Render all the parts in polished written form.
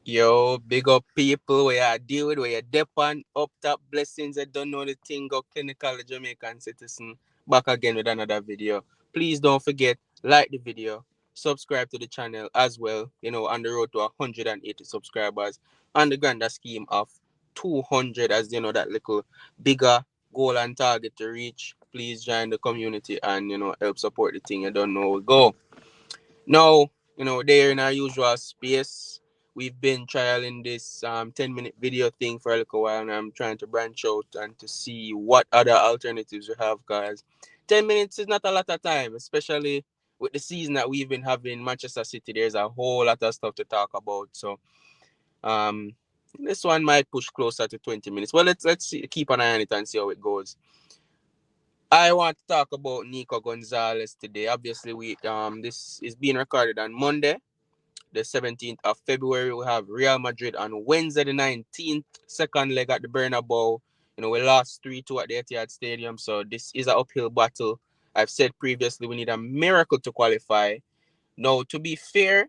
Yo, big up people where I deal with, where you dip on, up top blessings. I don't know the thing, go clinical Jamaican citizen. Back again with another video. Please don't forget, like the video, subscribe to the channel as well. On the road to 180 subscribers. On the grander scheme of 200, as that little bigger goal and target to reach. Please join the community and, help support the thing. You don't know, we go. Now, they're in our usual space. We've been trialing this 10-minute video thing for a little while, and I'm trying to branch out and to see what other alternatives we have, because 10 minutes is not a lot of time, especially with the season that we've been having in Manchester City. There's a whole lot of stuff to talk about. So um, this one might push closer to 20 minutes. Well, let's see, keep an eye on it and see how it goes. I want to talk about Nico Gonzalez today. Obviously, we this is being recorded on Monday, the 17th of February. We have Real Madrid on Wednesday, the 19th, second leg at the Bernabeu. We lost 3-2 at the Etihad Stadium, so this is an uphill battle. I've said previously we need a miracle to qualify. Now, to be fair,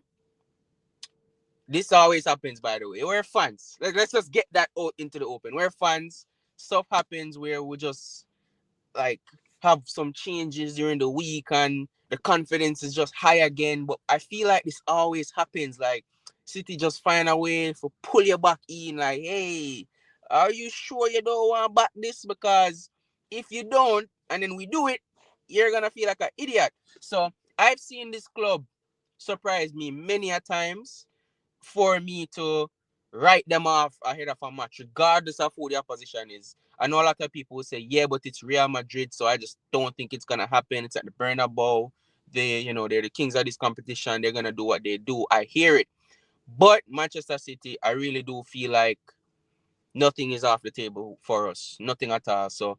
this always happens, by the way. We're fans. Let's just get that out into the open. We're fans. Stuff happens where we just like have some changes during the week and the confidence is just high again. But I feel like this always happens. Like City just find a way to pull you back in. Like, hey, are you sure you don't want to back this? Because if you don't, and then we do it, you're gonna feel like an idiot. So I've seen this club surprise me many a times for me to write them off ahead of a match, regardless of who the opposition is. I know a lot of people will say, yeah, but it's Real Madrid, so I just don't think it's gonna happen. It's at the Bernabeu. They're the kings of this competition. They're gonna do what they do. I hear it. But Manchester City, I really do feel like nothing is off the table for us. Nothing at all. So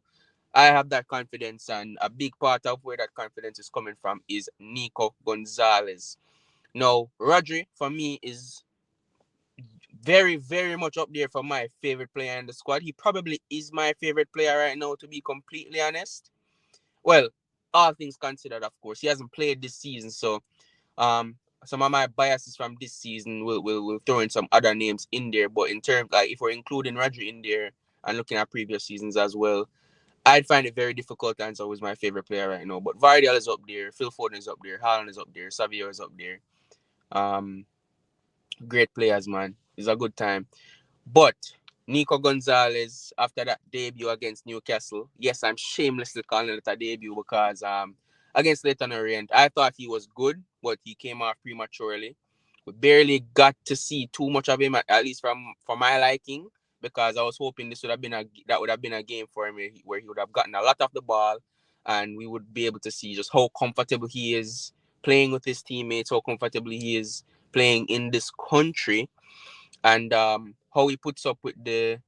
I have that confidence, and a big part of where that confidence is coming from is Nico Gonzalez. Now, Rodri, for me, is very, very much up there for my favorite player in the squad. He probably is my favorite player right now, to be completely honest. Well, all things considered, of course. He hasn't played this season, so um some of my biases from this season will throw in some other names in there. But in terms, like, if we're including Rodri in there and looking at previous seasons as well, I'd find it very difficult to answer who's my favorite player right now. But Vardiel is up there, Phil Foden is up there, Haaland is up there, Savio is up there. Um, Great players, man. It's a good time. But Nico Gonzalez, after that debut against Newcastle, yes, I'm shamelessly calling it a debut because against Leighton Orient, I thought he was good, but he came off prematurely. We barely got to see too much of him, at least from for my liking, because I was hoping this would have been a game for him where he would have gotten a lot of the ball, and we would be able to see just how comfortable he is playing with his teammates, how comfortable he is playing in this country, and how he puts up with the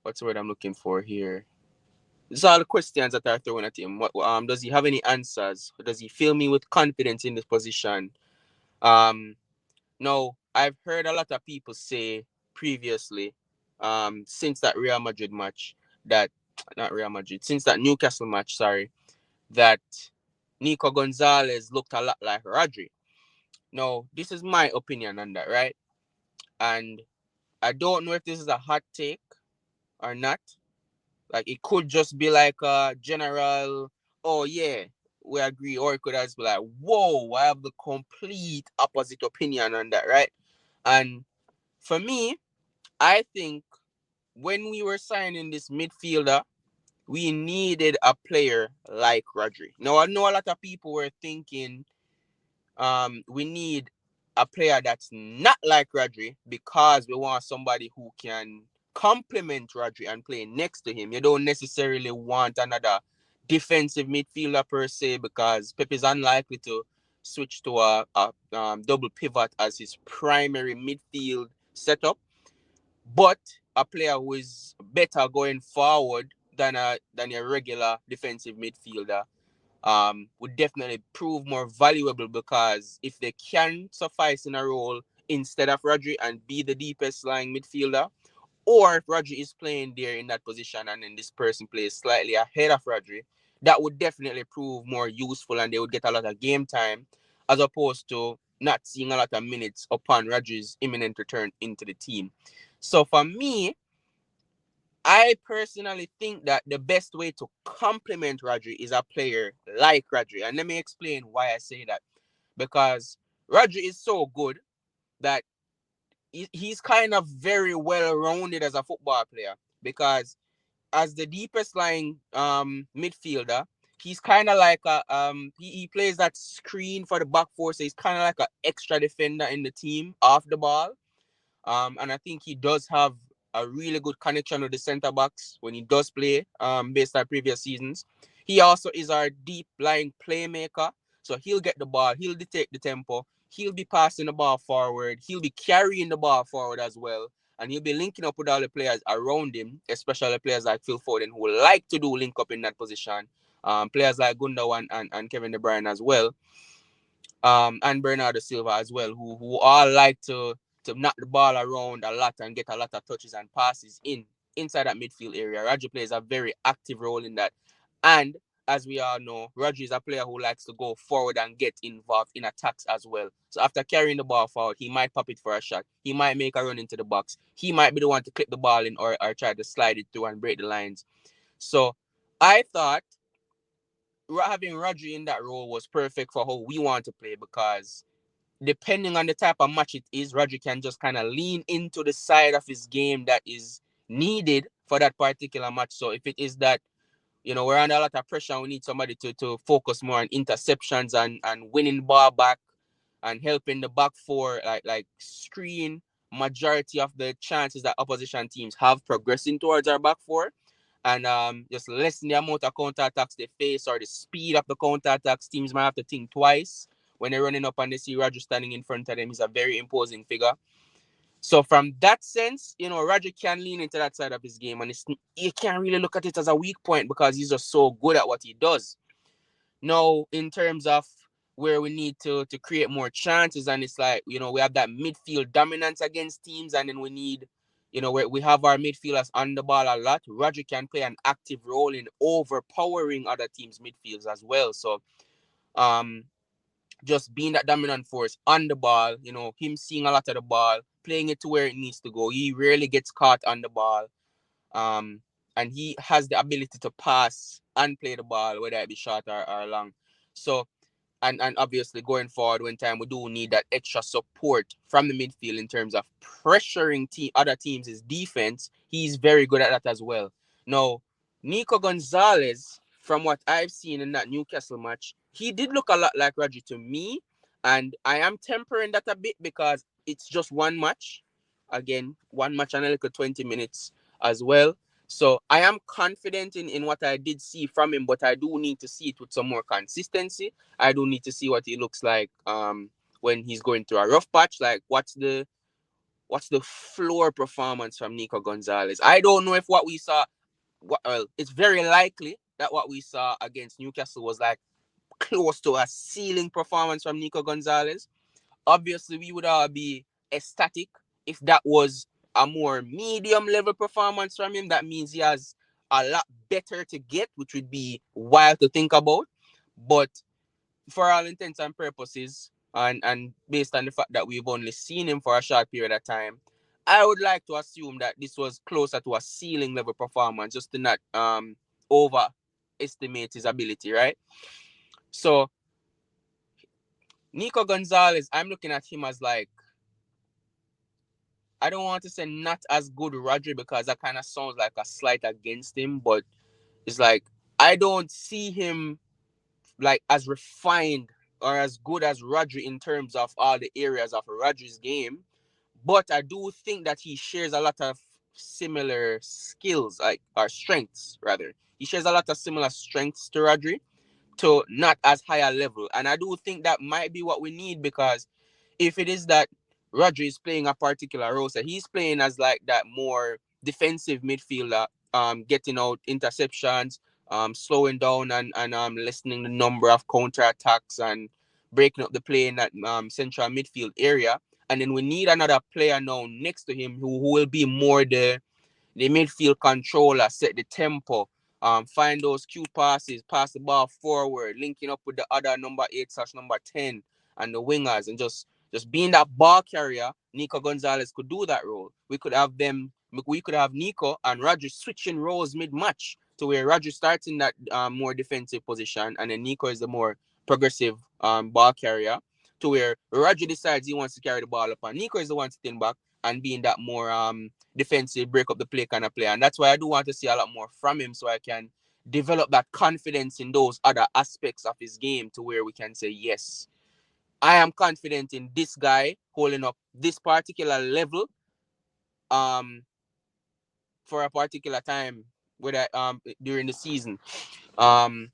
what's the word I'm looking for here? These are all the questions that are thrown at him. What does he have any answers? Does he fill me with confidence in this position? Um, Now I've heard a lot of people say previously, since that Real Madrid match, that not Real Madrid, since that Newcastle match, sorry, that Nico Gonzalez looked a lot like Rodri. Now, this is my opinion on that, right? And I don't know if this is a hot take or not. Like, it could just be like a general, oh yeah, we agree, or it could just be like, whoa, I have the complete opposite opinion on that, right? And for me, I think when we were signing this midfielder, we needed a player like Rodri. Now I know a lot of people were thinking we need a player that's not like Rodri because we want somebody who can complement Rodri and play next to him. You don't necessarily want another defensive midfielder per se, because Pep is unlikely to switch to a double pivot as his primary midfield setup. But a player who is better going forward than a regular defensive midfielder would definitely prove more valuable, because if they can suffice in a role instead of Rodri and be the deepest lying midfielder, or if Rodri is playing there in that position and then this person plays slightly ahead of Rodri, that would definitely prove more useful and they would get a lot of game time, as opposed to not seeing a lot of minutes upon Rodri's imminent return into the team. So for me, I personally think that the best way to complement Rodri is a player like Rodri. And let me explain why I say that. Because Rodri is so good that he's kind of very well rounded as a football player. Because as the deepest lying midfielder, he's kind of like he plays that screen for the back four, so he's kind of like an extra defender in the team off the ball. And I think he does have a really good connection with the centre backs when he does play, based on previous seasons. He also is our deep lying playmaker. So he'll get the ball, he'll dictate the tempo, he'll be passing the ball forward, he'll be carrying the ball forward as well. And he'll be linking up with all the players around him, especially players like Phil Foden, who like to do link up in that position. Players like Gundogan and Kevin De Bruyne as well, and Bernardo Silva as well, who all like to knock the ball around a lot and get a lot of touches and passes inside that midfield area. Rodri plays a very active role in that. And as we all know, Rodri is a player who likes to go forward and get involved in attacks as well. So after carrying the ball forward, he might pop it for a shot. He might make a run into the box. He might be the one to clip the ball in or try to slide it through and break the lines. So I thought having Rodri in that role was perfect for how we want to play, because depending on the type of match it is, Rodri can just kind of lean into the side of his game that is needed for that particular match. So if it is that, we're under a lot of pressure, we need somebody to focus more on interceptions and winning ball back and helping the back four like screen majority of the chances that opposition teams have progressing towards our back four, and just lessen the amount of counterattacks they face or the speed of the counterattacks. Teams might have to think twice when they're running up and they see Roger standing in front of them. He's a very imposing figure. So from that sense, Roger can lean into that side of his game, and you can't really look at it as a weak point because he's just so good at what he does. Now, in terms of where we need to create more chances, and it's like, we have that midfield dominance against teams, and then we need, where we have our midfielders on the ball a lot. Roger can play an active role in overpowering other teams' midfields as well. So, um, just being that dominant force on the ball, him seeing a lot of the ball, playing it to where it needs to go. He rarely gets caught on the ball. Um, and he has the ability to pass and play the ball, whether it be short or long. So, and obviously going forward, when time we do need that extra support from the midfield in terms of pressuring other teams' defense, he's very good at that as well. Now, Nico Gonzalez, from what I've seen in that Newcastle match, he did look a lot like Rodri to me, and I am tempering that a bit because it's just one match. Again, one match and a little 20 minutes as well. So I am confident in what I did see from him, but I do need to see it with some more consistency. I do need to see what he looks like when he's going through a rough patch. Like what's the floor performance from Nico Gonzalez? I don't know if what we saw. Well, it's very likely that what we saw against Newcastle was like close to a ceiling performance from Nico Gonzalez. Obviously, we would all be ecstatic if that was a more medium level performance from him. That means he has a lot better to get, which would be wild to think about. But for all intents and purposes, and based on the fact that we've only seen him for a short period of time, I would like to assume that this was closer to a ceiling level performance, just to not overestimate his ability, right? So Nico Gonzalez, I'm looking at him as like, I don't want to say not as good Rodri because that kind of sounds like a slight against him, but it's like I don't see him like as refined or as good as Rodri in terms of all the areas of Rodri's game. But I do think that he shares a lot of similar skills, like or strengths rather. He shares a lot of similar strengths to Rodri, to not as high a level. And I do think that might be what we need, because if it is that Rodri is playing a particular role, so he's playing as like that more defensive midfielder, getting out interceptions, slowing down and lessening the number of counter attacks and breaking up the play in that central midfield area. And then we need another player now next to him who will be more the midfield controller, set the tempo, find those cute passes, pass the ball forward, linking up with the other number 8/number 10, and the wingers, and just being that ball carrier. Nico Gonzalez could do that role. We could have Nico and Roger switching roles mid-match to where Roger starts in that more defensive position, and then Nico is the more progressive ball carrier, to where Roger decides he wants to carry the ball up, and Nico is the one sitting back and being that more defensive, break up the play kind of player. And that's why I do want to see a lot more from him, so I can develop that confidence in those other aspects of his game, to where we can say, yes, I am confident in this guy holding up this particular level um for a particular time, whether during the season, um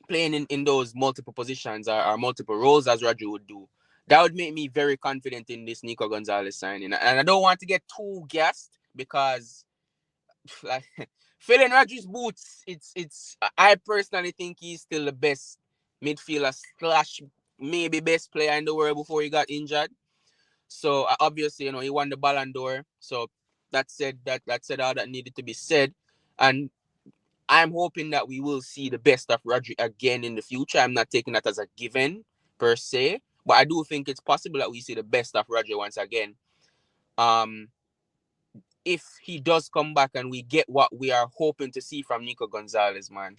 playing in those multiple positions, or multiple roles as Raju would do. That would make me very confident in this Nico Gonzalez signing. And I don't want to get too gassed, because like filling Raju's boots, it's I personally think he's still the best midfielder slash maybe best player in the world before he got injured. So obviously, he won the Ballon d'Or. So that said all that needed to be said. And I'm hoping that we will see the best of Rodri again in the future. I'm not taking that as a given per se, but I do think it's possible that we see the best of Rodri once again. Um, if he does come back and we get what we are hoping to see from Nico Gonzalez, man.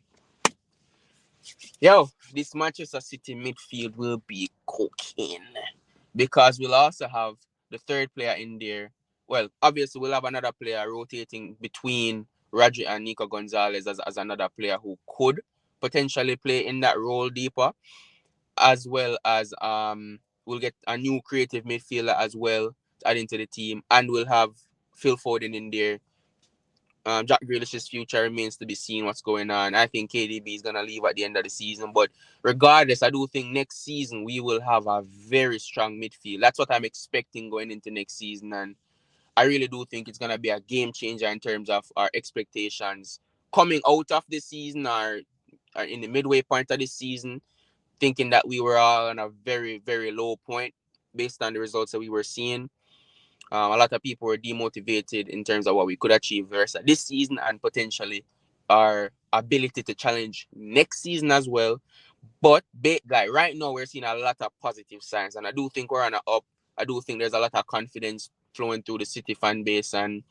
Yo, this Manchester City midfield will be cooking, because we'll also have the third player in there. Well, obviously, we'll have another player rotating between Rodri and Nico Gonzalez as another player who could potentially play in that role deeper, as well as we'll get a new creative midfielder as well to add into the team, and we'll have Phil Foden in there. Jack Grealish's future remains to be seen what's going on. I think KDB is going to leave at the end of the season. But regardless, I do think next season we will have a very strong midfield. That's what I'm expecting going into next season. And I really do think it's going to be a game changer in terms of our expectations coming out of this season, or in the midway point of this season, thinking that we were all on a very, very low point based on the results that we were seeing. A lot of people were demotivated in terms of what we could achieve the rest of this season, and potentially our ability to challenge next season as well. But like right now, we're seeing a lot of positive signs, and I do think we're on an up. I do think there's a lot of confidence flowing through the City fan base, and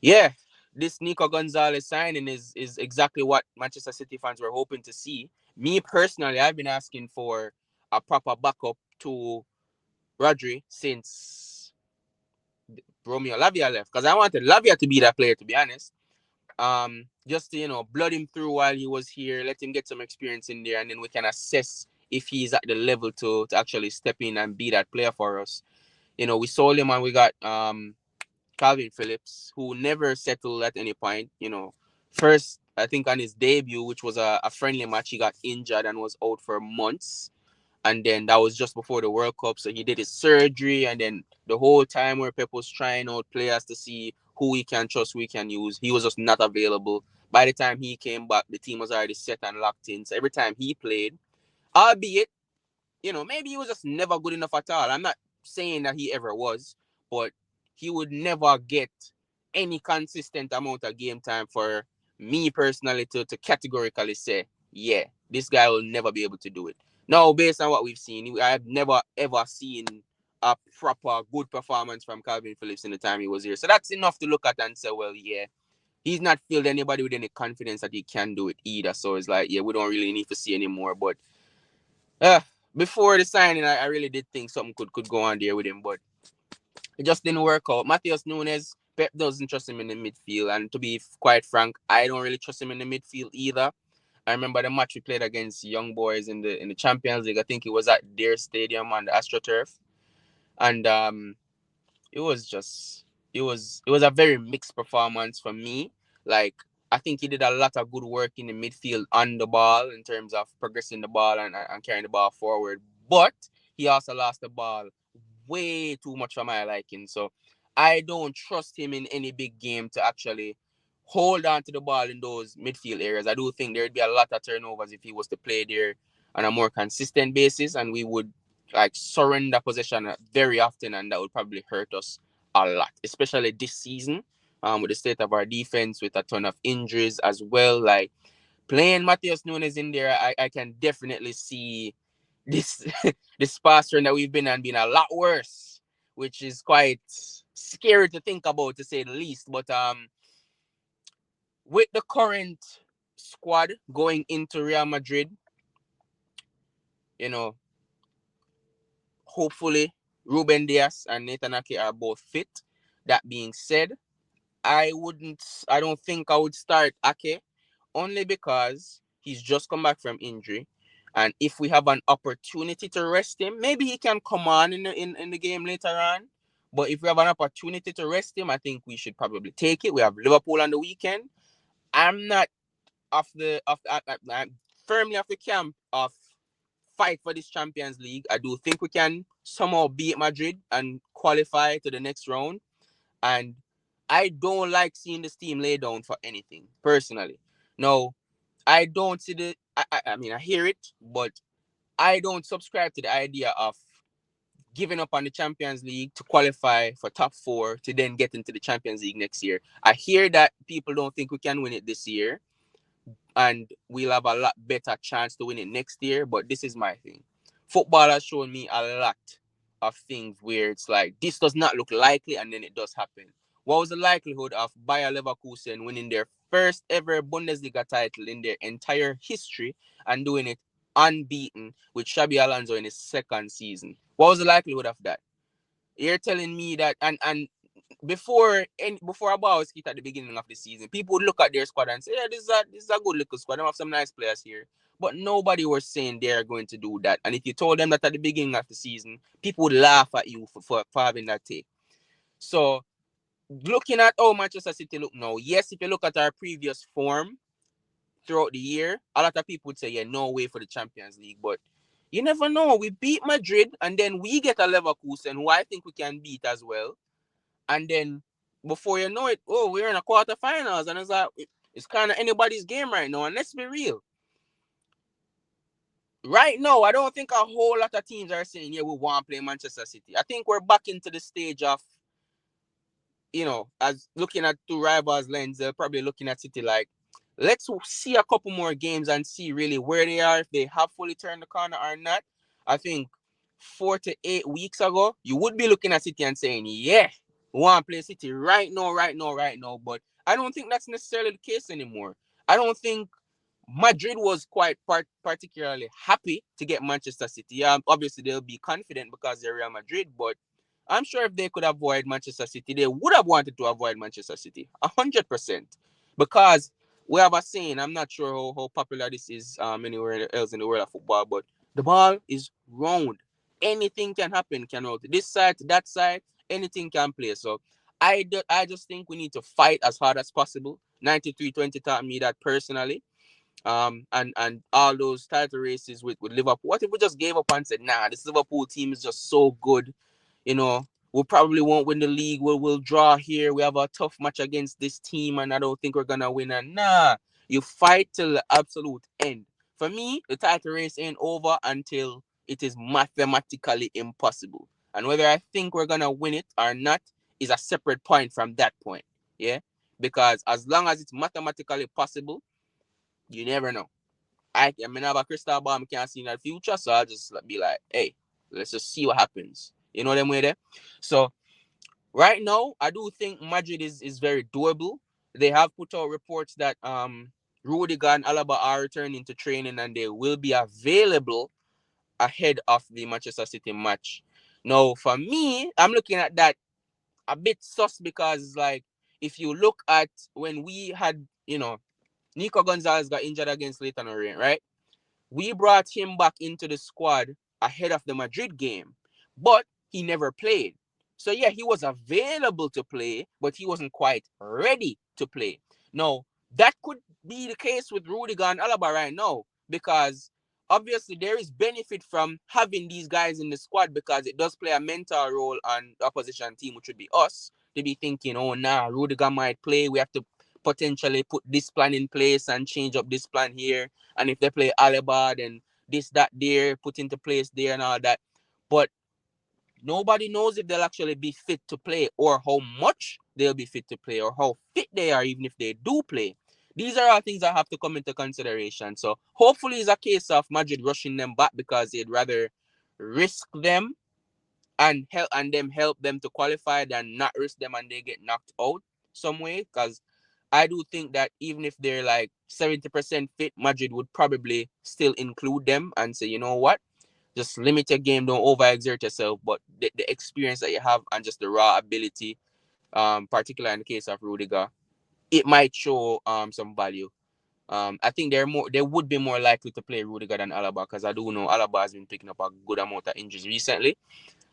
yeah, this Nico Gonzalez signing is exactly what Manchester City fans were hoping to see. Me personally, I've been asking for a proper backup to Rodri since Romeo Lavia left, because I wanted Lavia to be that player, to be honest. Just to, blood him through while he was here, let him get some experience in there, and then we can assess if he's at the level to actually step in and be that player for us. We sold him and we got Calvin Phillips, who never settled at any point. First, I think on his debut, which was a friendly match, he got injured and was out for months. And then that was just before the World Cup. So he did his surgery. And then the whole time where Pep was trying out players to see who we can trust, we can use, he was just not available. By the time he came back, the team was already set and locked in. So every time he played, albeit, maybe he was just never good enough at all. I'm not saying that he ever was, but he would never get any consistent amount of game time for me personally to categorically say, yeah, this guy will never be able to do it. Now, based on what we've seen, I've never ever seen a proper good performance from Calvin Phillips in the time he was here. So that's enough to look at and say, well, yeah, he's not filled anybody with any confidence that he can do it either. So it's like, yeah, we don't really need to see anymore. But uh, before the signing, I really did think something could go on there with him, but it just didn't work out. Matheus Nunes, Pep doesn't trust him in the midfield, and to be quite frank, I don't really trust him in the midfield either. I remember the match we played against Young Boys in the Champions League. I think it was at their stadium on the AstroTurf, and it was just it was a very mixed performance for me. Like, I think he did a lot of good work in the midfield on the ball in terms of progressing the ball and carrying the ball forward, but he also lost the ball way too much for my liking. So I don't trust him in any big game to actually hold on to the ball in those midfield areas. I do think there'd be a lot of turnovers if he was to play there on a more consistent basis, and we would like surrender possession very often, and that would probably hurt us a lot, especially this season. With the state of our defense, with a ton of injuries as well. Like, playing Matheus Nunes in there, I can definitely see this this past run that we've been on been a lot worse, which is quite scary to think about, to say the least. But with the current squad going into Real Madrid, you know, hopefully Ruben Diaz and Nathan Ake are both fit. That being said, I don't think I would start Ake, only because he's just come back from injury. And if we have an opportunity to rest him, maybe he can come on in the game later on. But if we have an opportunity to rest him, I think we should probably take it. We have Liverpool on the weekend. I'm not I'm firmly off the camp of fight for this Champions League. I do think we can somehow beat Madrid and qualify to the next round. And I don't like seeing this team lay down for anything, personally. No, I don't see I mean, I hear it, but I don't subscribe to the idea of giving up on the Champions League to qualify for top four to then get into the Champions League next year. I hear that people don't think we can win it this year, and we'll have a lot better chance to win it next year. But this is my thing. Football has shown me a lot of things where it's like this does not look likely, and then it does happen. What was the likelihood of Bayer Leverkusen winning their first ever Bundesliga title in their entire history and doing it unbeaten with Xabi Alonso in his second season? What was the likelihood of that? You're telling me that, and before Abowski at the beginning of the season, people would look at their squad and say, "Yeah, this is a good little squad. They have some nice players here." But nobody was saying they're going to do that. And if you told them that at the beginning of the season, people would laugh at you for having that take. So looking at how Manchester City look now, yes, if you look at our previous form throughout the year, a lot of people would say, "Yeah, no way for the Champions League." But you never know. We beat Madrid, and then we get a Leverkusen, who I think we can beat as well. And then before you know it, oh, we're in a quarterfinals, and it's like it's kind of anybody's game right now. And let's be real, right now, I don't think a whole lot of teams are saying, "Yeah, we want to play Manchester City." I think we're back into the stage of, as looking at two rivals lens, they're probably looking at City like, let's see a couple more games and see really where they are, if they have fully turned the corner or not. I think 4 to 8 weeks ago, you would be looking at City and saying, yeah, we want to play City right now, right now, right now. But I don't think that's necessarily the case anymore. I don't think Madrid was quite particularly happy to get Manchester City. Obviously, they'll be confident because they're Real Madrid, but I'm sure if they could avoid Manchester City, they would have wanted to avoid Manchester City 100%. Because we have a saying, I'm not sure how popular this is anywhere else in the world of football, but the ball is round. Anything can happen, can roll to this side, to that side, anything can play. So I just think we need to fight as hard as possible. 93-20 taught me that personally. And all those title races with Liverpool. What if we just gave up and said, nah, this Liverpool team is just so good, we probably won't win the league. We'll draw here. We have a tough match against this team, and I don't think we're gonna win. And nah, you fight till the absolute end. For me, the title race ain't over until it is mathematically impossible. And whether I think we're gonna win it or not is a separate point from that point. Yeah, because as long as it's mathematically possible, you never know. I mean, I have a crystal ball, I can't see in the future, so I'll just be like, hey, let's just see what happens. You know them way there? So right now, I do think Madrid is very doable. They have put out reports that Rudiger and Alaba are returning to training and they will be available ahead of the Manchester City match. Now, for me, I'm looking at that a bit sus because it's like, if you look at when we had, Nico Gonzalez got injured against Leighton Orient, right? We brought him back into the squad ahead of the Madrid game, but he never played. So yeah, he was available to play, but he wasn't quite ready to play. Now, that could be the case with Rudiger and Alaba right now, because obviously there is benefit from having these guys in the squad because it does play a mental role on the opposition team, which would be us, to be thinking, oh, nah, Rudiger might play. We have to potentially put this plan in place and change up this plan here. And if they play Alaba, then this, that, there, put into place there and all that. But nobody knows if they'll actually be fit to play or how much they'll be fit to play or how fit they are even if they do play. These are all things that have to come into consideration. So hopefully it's a case of Madrid rushing them back because they'd rather risk them and help them to qualify than not risk them and they get knocked out some way. Because I do think that even if they're like 70% fit, Madrid would probably still include them and say, you know what, just limit your game, don't overexert yourself. But the experience that you have and just the raw ability, particularly in the case of Rudiger, it might show some value. I think they would be more likely to play Rudiger than Alaba because I do know Alaba has been picking up a good amount of injuries recently.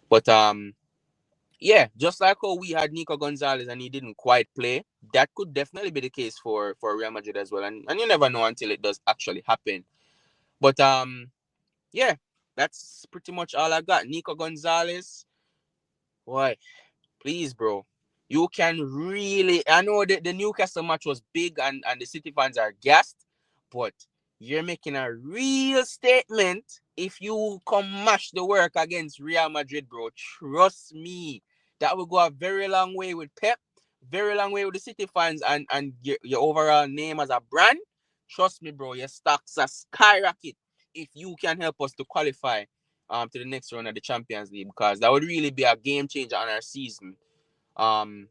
But yeah, just like how we had Nico Gonzalez and he didn't quite play, that could definitely be the case for Real Madrid as well. And you never know until it does actually happen. But yeah, that's pretty much all I got. Nico Gonzalez, boy, please, bro. You can really. I know the Newcastle match was big and the City fans are gassed, but you're making a real statement if you come mash the work against Real Madrid, bro. Trust me. That will go a very long way with Pep, very long way with the City fans and your overall name as a brand. Trust me, bro. Your stocks are skyrocket if you can help us to qualify to the next round of the Champions League because that would really be a game changer on our season um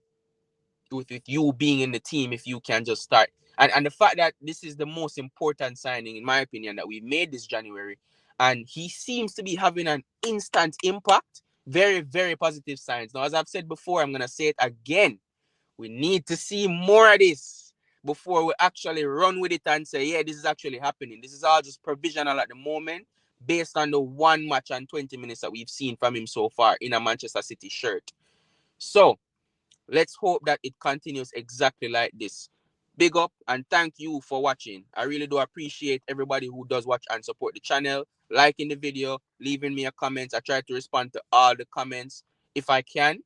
with you being in the team if you can just start and the fact that this is the most important signing in my opinion that we made this January and he seems to be having an instant impact, very very positive signs. Now as I've said before, I'm gonna say it again, we need to see more of this before we actually run with it and say yeah, this is actually happening. This is all just provisional at the moment based on the one match and 20 minutes that we've seen from him so far in a Manchester City shirt. So let's hope that it continues exactly like this. Big up and thank you for watching. I really do appreciate everybody who does watch and support the channel, liking the video, leaving me a comment. I try to respond to all the comments if I can.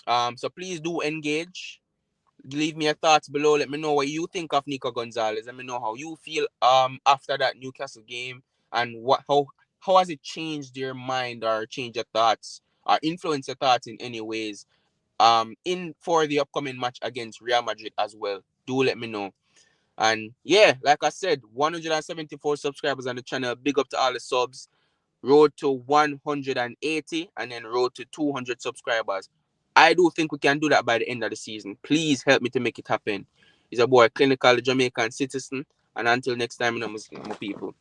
So please do engage. Leave me your thoughts below. Let me know what you think of Nico Gonzalez. Let me know how you feel after that Newcastle game and how has it changed your mind or changed your thoughts or influenced your thoughts in any ways in for the upcoming match against Real Madrid as well. Do let me know. And yeah, like I said, 174 subscribers on the channel. Big up to all the subs. Road to 180 and then road to 200 subscribers. I do think we can do that by the end of the season. Please help me to make it happen. It's a boy, clinical Jamaican citizen. And until next time, my people.